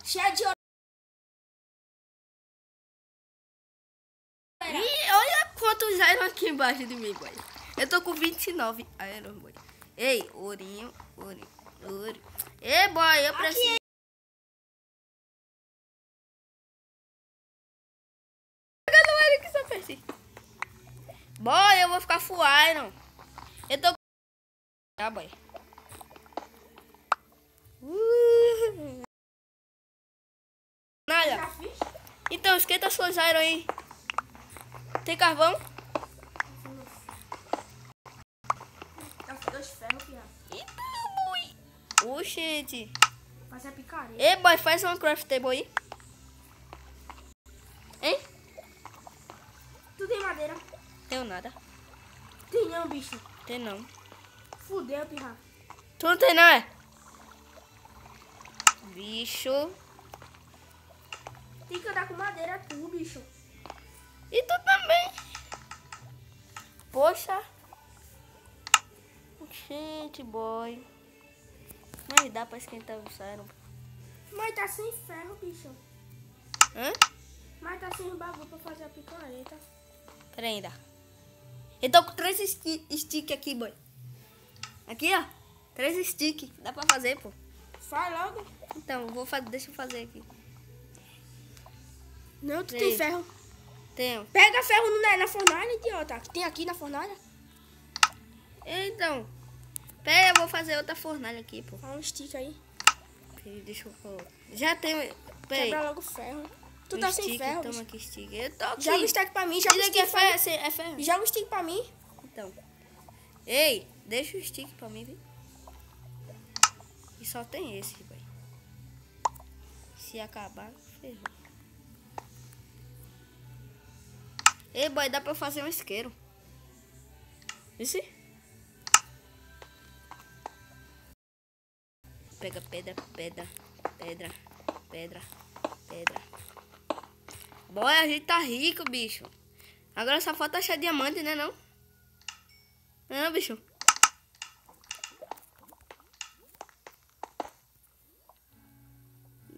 Cheia de ouro. E olha quantos iron aqui embaixo de mim, boy. Eu tô com 29 iron, boy. Ei, ourinho. Ei, boy, eu preciso... Boy, eu vou ficar full iron. Eu tô... Tá, boy. Nada. Então, esquenta suas iron aí. Tem carvão? Dois ferros, piada. Eita, boy. Oxente. Fazer a picareta. Ei, boy, faz uma craft table aí. Hein? Tu tem madeira? Tenho nada. Tem não, bicho. Tem não. Fudeu, pirra. Tu não tem não, é? Bicho. Tem que andar com madeira tu, bicho. E tu também. Poxa. Gente, boy. Mas dá pra esquentar o iron. Mas tá sem ferro, bicho. Hã? Mas tá sem bagulho pra fazer a picareta. Pera aí, dá. Eu tô com 3 stick aqui, boy. Aqui, ó. 3 stick. Dá pra fazer, pô. Faz logo. Então, deixa eu fazer aqui. Não, tu Tem. tem ferro. Tenho. Pega ferro na fornalha, idiota. Que tem aqui na fornalha. Então. Pera, eu vou fazer outra fornalha aqui, pô. Faz um stick aí. Peraí, deixa eu colocar. Já tenho. Pera aí. Quebra logo ferro. Tu Um tá sem stick, ferro, toma bicho. aqui stick. Eu tô aqui. Joga o stick pra mim, joga o Isso aqui stick pra mim. é ferro. Joga o stick pra mim. Então. Ei, deixa o stick pra mim, viu? E só tem esse, boy. Se acabar, ferrou. Ei, boy, dá pra eu fazer um isqueiro. Esse? Pega pedra. Boy, a gente tá rico, bicho. Agora só falta achar diamante, né, não? Não, bicho.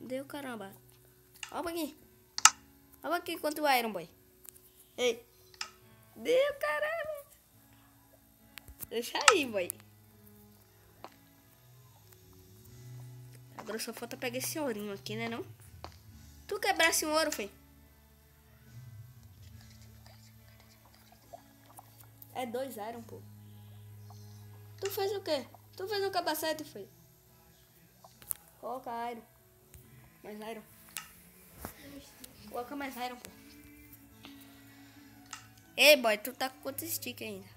Deu, caramba. Olha aqui quanto iron, boy. Ei. Deu, caramba. Deixa aí, boy. Agora só falta pegar esse ourinho aqui, né, não? Tu quebrasse um ouro, foi? É 2 iron, pô. Tu fez o quê? Tu fez um capacete, foi? Coloca iron. Mais iron. Coloca mais iron, pô. Ei, boy, tu tá com quantos stick ainda?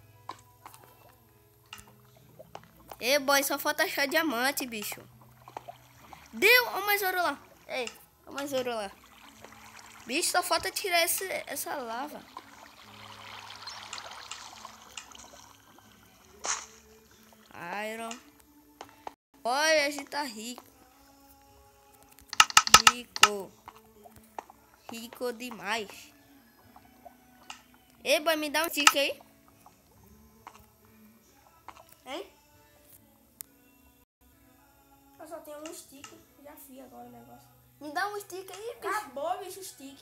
Ei, boy, só falta achar diamante, bicho. Deu! Olha mais ouro lá. Ei, olha mais ouro lá. Bicho, só falta tirar essa lava. Iron. Olha, a gente tá rico. Rico demais. Ei, boy, me dá um stick aí. Hein? Eu só tenho um stick. Já fiz agora o negócio. Me dá um stick aí, bicho. Acabou, bicho, o stick.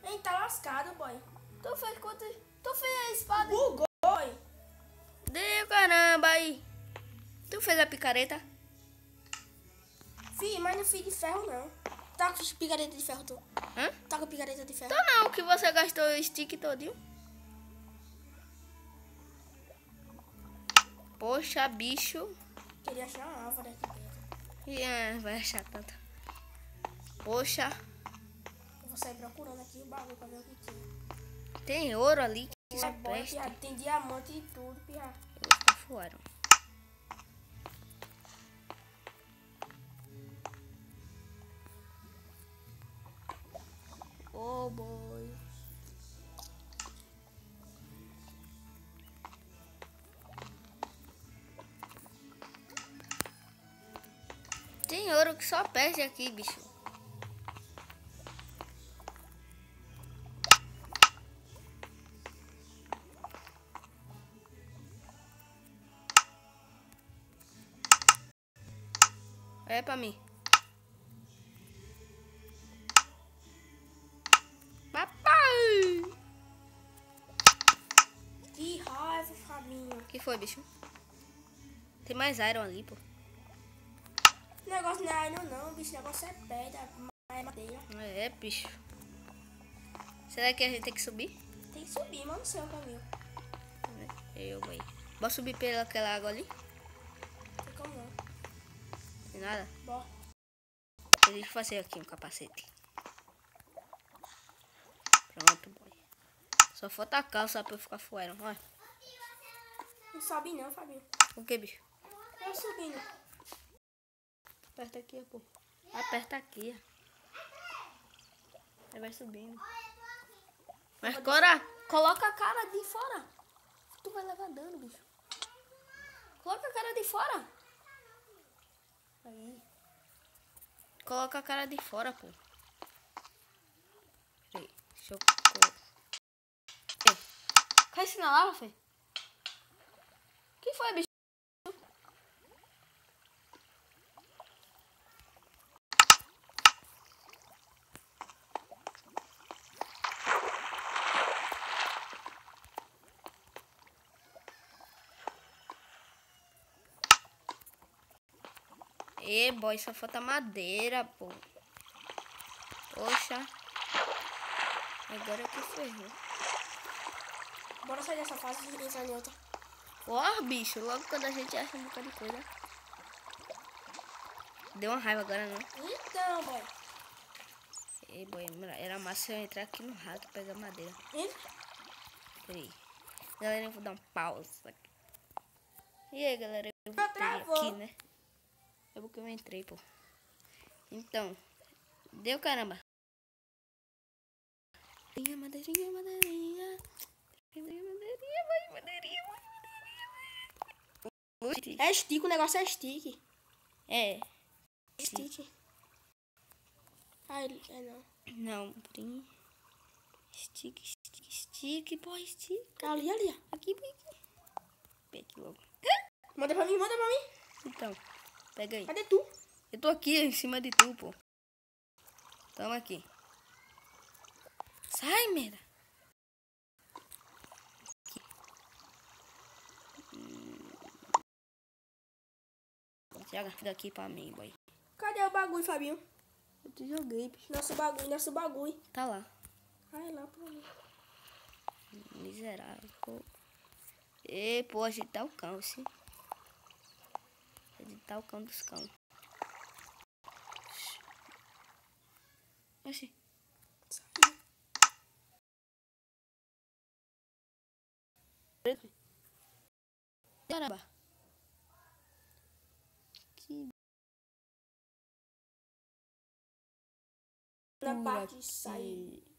Hein, tá lascado, boy. Tu fez quanto? Tu fez a espada? Bugou, boy. Deu, caramba, aí. Tu fez a picareta? Fiz, mas não fiz de ferro, não. Tá com picareta de ferro, tu? Hã? Tá com picareta de ferro? Tô não, que você gastou o stick todinho. Poxa, bicho. Queria achar uma árvore aqui dentro. Vai achar tanto. Poxa, Eu vou sair procurando aqui o bagulho pra ver o que tem. tem ouro ali que só É bom, presta. piá. Tem diamante e tudo, piá. Eu vou ficar fora. Oh, boy. Tem ouro que só perde aqui, bicho. É pra mim. foi, bicho? Tem mais iron ali, pô. O negócio não é iron não, bicho. O negócio é pedra, é madeira. É, bicho. Será que a gente tem que subir? Tem que subir, mas não sei o caminho. Eu vou aí. Bora subir pelaquela água ali? Tem como não. Tem nada? Bora. Deixa eu fazer aqui um capacete. Pronto, boy. Só falta a calça pra eu ficar fora. Olha. Não sobe não, Fabinho. O que, bicho? Eu subindo. Aperta aqui, pô. Aperta aqui. Aí vai subindo. Mas, Cora, Coloca a cara de fora. Tu vai levar dano, bicho. Coloca a cara de fora. Aí. coloca a cara de fora, pô. Peraí, deixa eu... Ei, cai isso na lava, Fê? Que foi, bicho? Boy, só falta madeira, pô. Poxa. Agora que ferrou. Bora sair dessa fase e entrar em outra. Ó, bicho, logo quando a gente acha um bocado de coisa. Deu uma raiva agora, não. Então, boy. Boy, era massa eu entrar aqui no rato e pegar madeira. Entra. Peraí. Galera, eu vou dar um pause aqui. E aí, galera, eu voltei Travou. aqui, né? É porque eu entrei, pô. Então, deu caramba. Madeirinha, madeirinha. Madeirinha, vai, madeirinha, madeirinha. É stick, o negócio é stick. É. Stick. Ah, ele é não. Não, brim. Stick, boy, stick. Ali, ali, ó. Aqui, boy. Pega aqui logo. Manda pra mim, manda pra mim. Então, pega aí. Cadê tu? Eu tô aqui em cima de tu, pô. Toma aqui. Sai, merda. Aqui. Joga daqui pra mim, boy. Cadê o bagulho, Fabinho? Eu te joguei, bicho. Nosso bagulho. Tá lá. Ai, lá pra mim. Miserável, pô. Pô, a gente tá o cão, sim. A gente tá o cão dos cão. Oxi. Caramba. Que Na dura parte de sair. que-